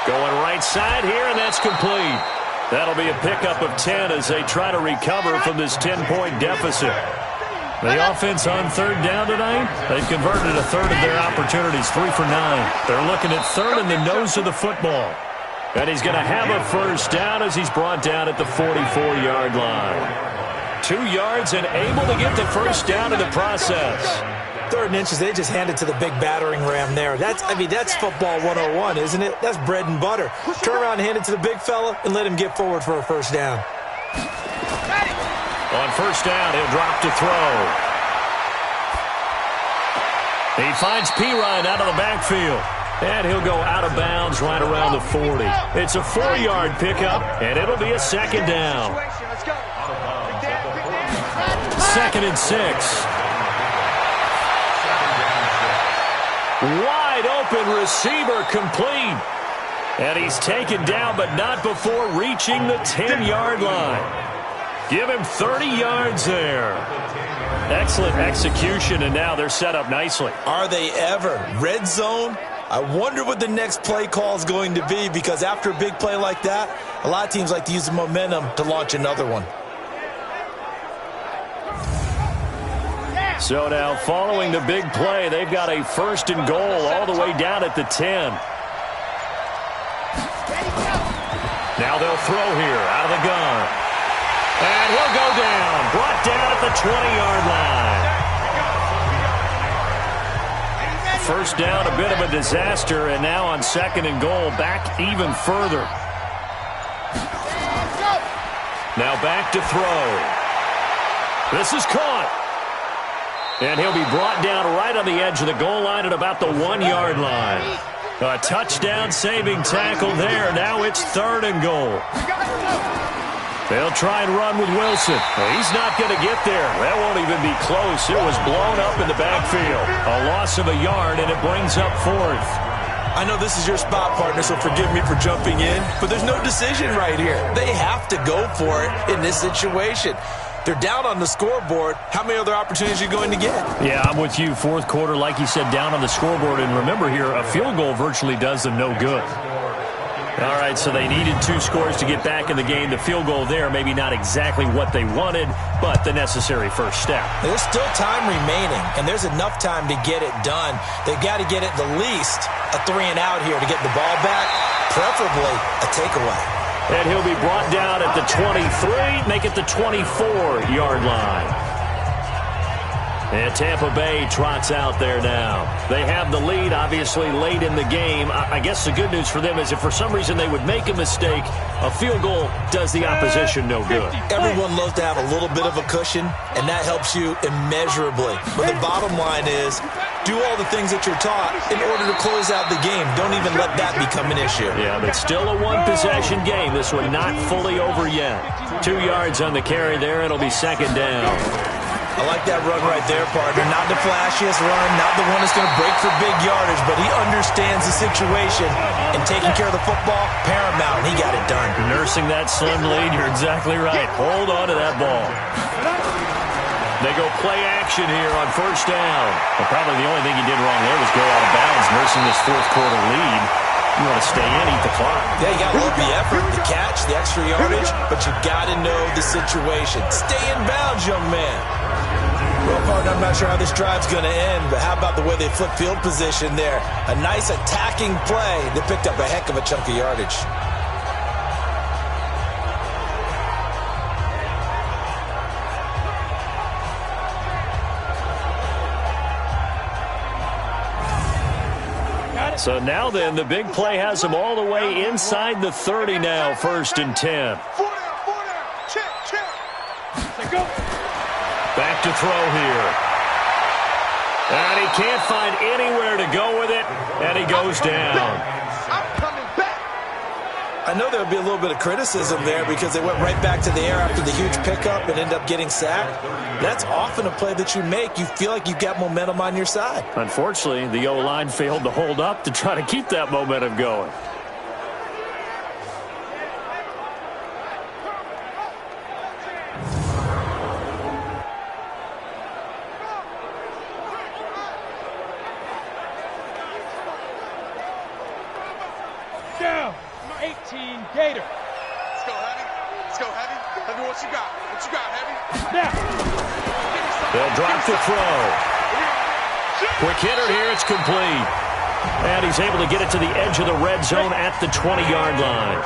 Going right side here, and that's complete. That'll be a pickup of 10 as they try to recover from this 10-point deficit. The offense on third down tonight, they've converted a third of their opportunities, 3 for 9. They're looking at third in the nose of the football. And he's going to have a first down as he's brought down at the 44-yard line. 2 yards and able to get the first down in the process. 3rd and inches, they just handed to the big battering ram there. That's football 101, isn't it? That's bread and butter. Turn around and hand it to the big fella and let him get forward for a first down. On first down, he'll drop to throw. He finds Pirine out of the backfield. And he'll go out of bounds right around the 40. It's a 4-yard pickup, and it'll be a second down. 2nd and 6. Wide open receiver complete. And he's taken down, but not before reaching the 10-yard line. Give him 30 yards there. Excellent execution, and now they're set up nicely. Are they ever? Red zone? I wonder what the next play call is going to be, because after a big play like that, a lot of teams like to use the momentum to launch another one. So now, following the big play, they've got a 1st and goal all the way down at the 10. Now they'll throw here out of the gun. And he'll go down, brought down at the 20-yard line. First down, a bit of a disaster, and now on 2nd and goal, back even further. Now back to throw. This is caught. And he'll be brought down right on the edge of the goal line at about the 1-yard line. A touchdown-saving tackle there. Now it's 3rd and goal. They'll try and run with Wilson. He's not going to get there. That won't even be close. It was blown up in the backfield. A loss of a yard, and it brings up 4th. I know this is your spot, partner, so forgive me for jumping in, but there's no decision right here. They have to go for it in this situation. They're down on the scoreboard. How many other opportunities are you going to get? Yeah, I'm with you. 4th quarter, like you said, down on the scoreboard. And remember here, a field goal virtually does them no good. All right, so they needed 2 scores to get back in the game. The field goal there, maybe not exactly what they wanted, but the necessary first step. There's still time remaining, and there's enough time to get it done. They've got to get at the least a 3-and-out here to get the ball back, preferably a takeaway. And he'll be brought down at the 23, make it the 24-yard line. And Tampa Bay trots out there now. They have the lead, obviously, late in the game. I guess the good news for them is if for some reason they would make a mistake, a field goal does the opposition no good. Everyone loves to have a little bit of a cushion, and that helps you immeasurably. But the bottom line is, do all the things that you're taught in order to close out the game. Don't even let that become an issue. Yeah, but still a one-possession game. This one not fully over yet. 2 yards on the carry there. It'll be second down. I like that run right there, partner. Not the flashiest run, not the one that's going to break for big yardage, but he understands the situation, and taking care of the football, paramount, and he got it done. Nursing that slim lead, you're exactly right. Hold on to that ball. They go play action here on first down. Well, probably the only thing he did wrong there was go out of bounds, nursing this fourth-quarter lead. You want to stay in, eat the clock. Yeah, you got to love the effort, the catch, the extra yardage, but you got to know the situation. Stay in bounds, young man. Well, partner, I'm not sure how this drive's going to end, but how about the way they flip field position there? A nice attacking play that picked up a heck of a chunk of yardage. So now then, the big play has them all the way inside the 30 now, 1st and 10. Back to throw here. And he can't find anywhere to go with it, and he goes down. I know there would be a little bit of criticism there because they went right back to the air after the huge pickup and ended up getting sacked. That's often a play that you make. You feel like you've got momentum on your side. Unfortunately, the O-line failed to hold up to try to keep that momentum going. Down, 18, Gator. Let's go, Heavy. Let's go, Heavy. Heavy, what you got? What you got, Heavy? Now. They'll drop the throw. Quick hitter here, it's complete. And he's able to get it to the edge of the red zone at the 20-yard line.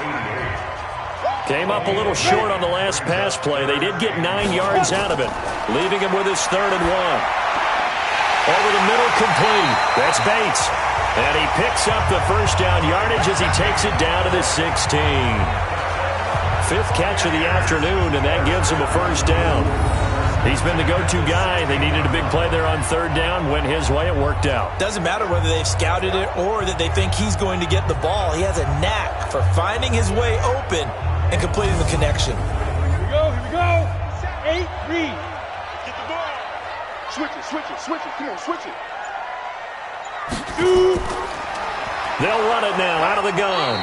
Came up a little short on the last pass play. They did get 9 yards out of it, leaving him with his 3rd and 1. Over the middle, complete. That's Bates. And he picks up the first down yardage as he takes it down to the 16. 5th catch of the afternoon, and that gives him a first down. He's been the go-to guy. They needed a big play there on 3rd down. Went his way. It worked out. Doesn't matter whether they've scouted it or that they think he's going to get the ball. He has a knack for finding his way open and completing the connection. Here we go. 8, read. Get the ball. Switch it. Come on, switch it. 2. They'll run it now out of the gun.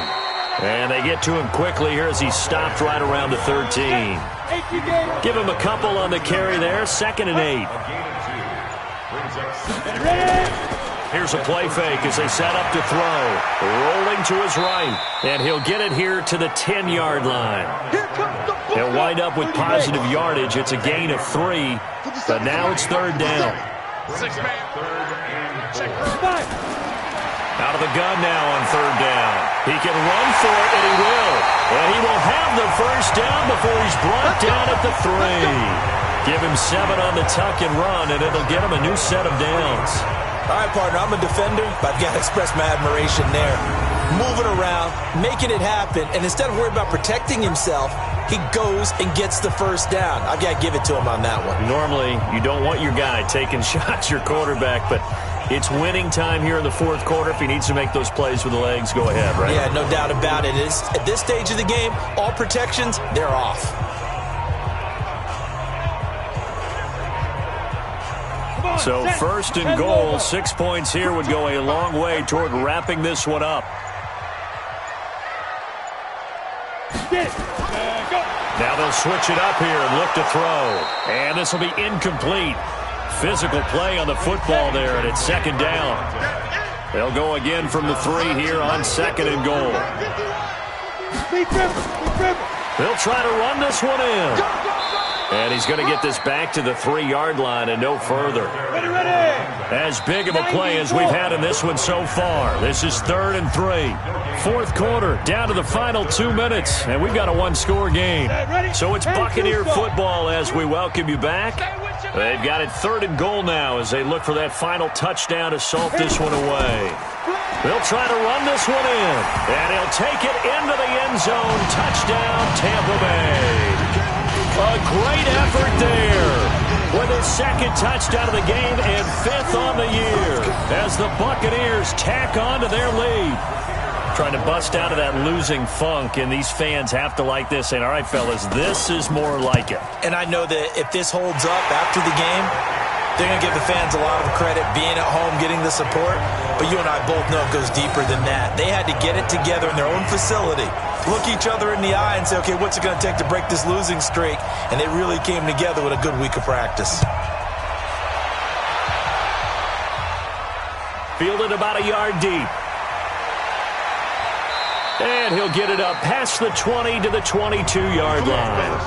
And they get to him quickly here as he stopped right around the 13. Give him a couple on the carry there. 2nd and 8. Here's a play fake as they set up to throw. Rolling to his right. And he'll get it here to the 10-yard line. He'll wind up with positive yardage. It's a gain of 3. But now it's 3rd down. 6-man. Check. Out of the gun now on 3rd down. He can run for it, and he will. And he will have the first down before he's brought down at the 3. Give him 7 on the tuck and run, and it'll get him a new set of downs. All right, partner, I'm a defender, but I've got to express my admiration there. Moving around, making it happen, and instead of worrying about protecting himself, he goes and gets the first down. I've got to give it to him on that one. Normally, you don't want your guy taking shots, your quarterback, but it's winning time here in the 4th quarter. If he needs to make those plays with the legs, go ahead, right? Yeah, no doubt about it. At this stage of the game, all protections, they're off. So 1st and goal, 6 points here would go a long way toward wrapping this one up. Now they'll switch it up here and look to throw. And this will be incomplete. Physical play on the football there, and it's 2nd down. They'll go again from the 3 here on 2nd and goal. They'll try to run this one in. And he's going to get this back to the 3-yard line and no further. Ready, ready. As big of a play as we've had in this one so far. This is 3rd and 3. Fourth quarter, down to the final 2 minutes, and we've got a one-score game. So it's Buccaneer football as we welcome you back. They've got it 3rd and goal now as they look for that final touchdown to salt this one away. They'll try to run this one in, and he'll take it into the end zone. Touchdown, Tampa Bay. A great effort there with his 2nd touchdown of the game and 5th on the year as the Buccaneers tack on to their lead. Trying to bust out of that losing funk, and these fans have to like this. And all right, fellas, this is more like it. And I know that if this holds up after the game, they're going to give the fans a lot of credit being at home, getting the support. But you and I both know it goes deeper than that. They had to get it together in their own facility, look each other in the eye and say, okay, what's it going to take to break this losing streak? And they really came together with a good week of practice. Fielded about a yard deep. And he'll get it up past the 20 to the 22-yard line.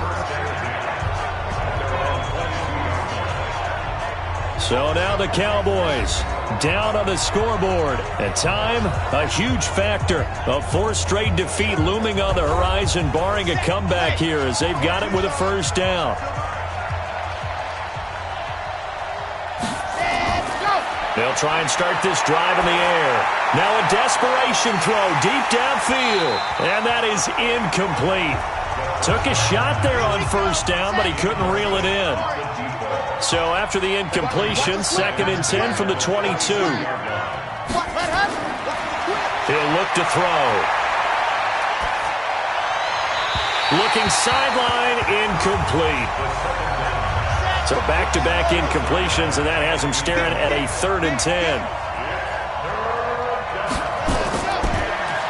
So now the Cowboys down on the scoreboard. At time, a huge factor. A 4th straight defeat looming on the horizon, barring a comeback here as they've got it with a 1st down. They'll try and start this drive in the air. Now a desperation throw deep downfield. And that is incomplete. Took a shot there on 1st down, but he couldn't reel it in. So after the incompletion, 2nd and 10 from the 22. He'll look to throw. Looking sideline, incomplete. So back-to-back incompletions, and that has him staring at a 3rd and 10.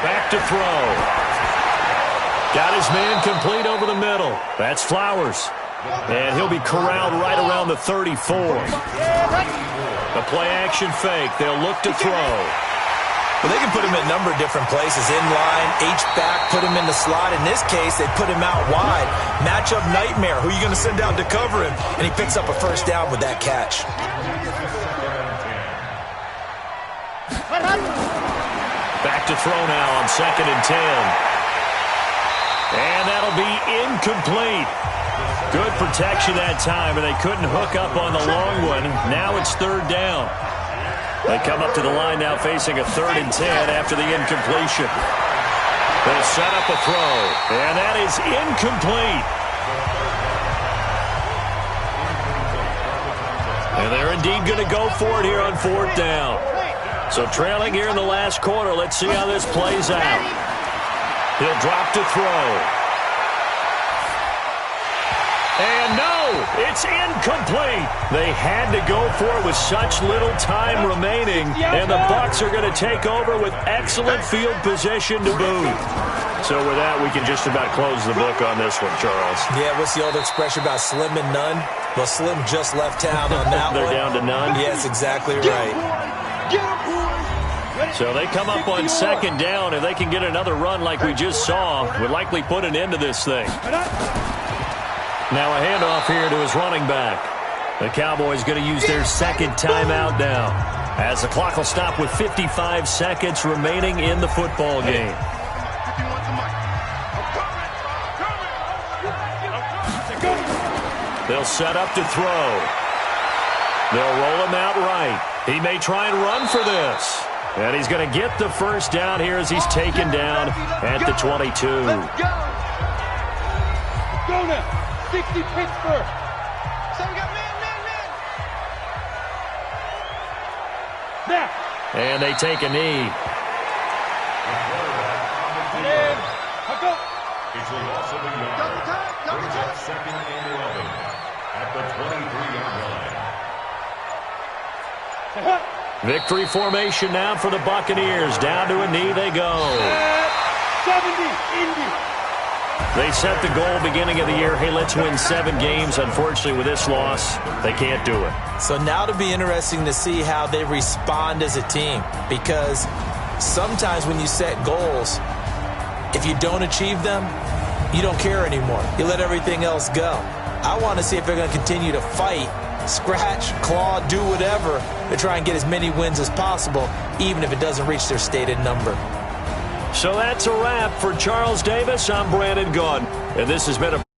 Back to throw. Got his man complete over the middle. That's Flowers. And he'll be corralled right around the 34. A play-action fake. They'll look to throw. Well, they can put him in a number of different places. In line, H-back, put him in the slot. In this case, they put him out wide. Matchup nightmare. Who are you going to send out to cover him? And he picks up a 1st down with that catch. Back to throw now on 2nd and 10. And that'll be incomplete. Good protection that time, and they couldn't hook up on the long one. Now it's 3rd down. They come up to the line now facing a 3rd and 10 after the incompletion. They'll set up a throw, and that is incomplete. And they're indeed going to go for it here on 4th down. So trailing here in the last quarter, let's see how this plays out. He'll drop to throw. And no, it's incomplete. They had to go for it with such little time remaining, and the Bucs are going to take over with excellent field position to boot. So with that, we can just about close the book on this one, Charles. Yeah, what's the old expression about slim and none? Well, Slim just left town on that They're one. down to none? Yes, exactly right. So they come up on 2nd down. If they can get another run like we just saw, would likely put an end to this thing. Now a handoff here to his running back. The Cowboys going to use their 2nd timeout now, as the clock will stop with 55 seconds remaining in the football game. They'll set up to throw. They'll roll him out right. He may try and run for this. And he's going to get the 1st down here as he's taken down at the 22. Go now. 60 Pittsburgh. So we got man. Now. And they take a knee. It's a loss of a yard. Brings up 2nd and 11 at the 23-yard line. Victory formation now for the Buccaneers. Down to a knee they go. 70, Indy. They set the goal beginning of the year. Hey, let's win 7 games. Unfortunately, with this loss, they can't do it. So now it'll be interesting to see how they respond as a team, because sometimes when you set goals, If you don't achieve them, you don't care anymore. You let everything else go. I want to see if they're going to continue to fight, scratch, claw, do whatever to try and get as many wins as possible, even if it doesn't reach their stated number. So that's a wrap for Charles Davis. I'm Brandon Gaudin, and this has been a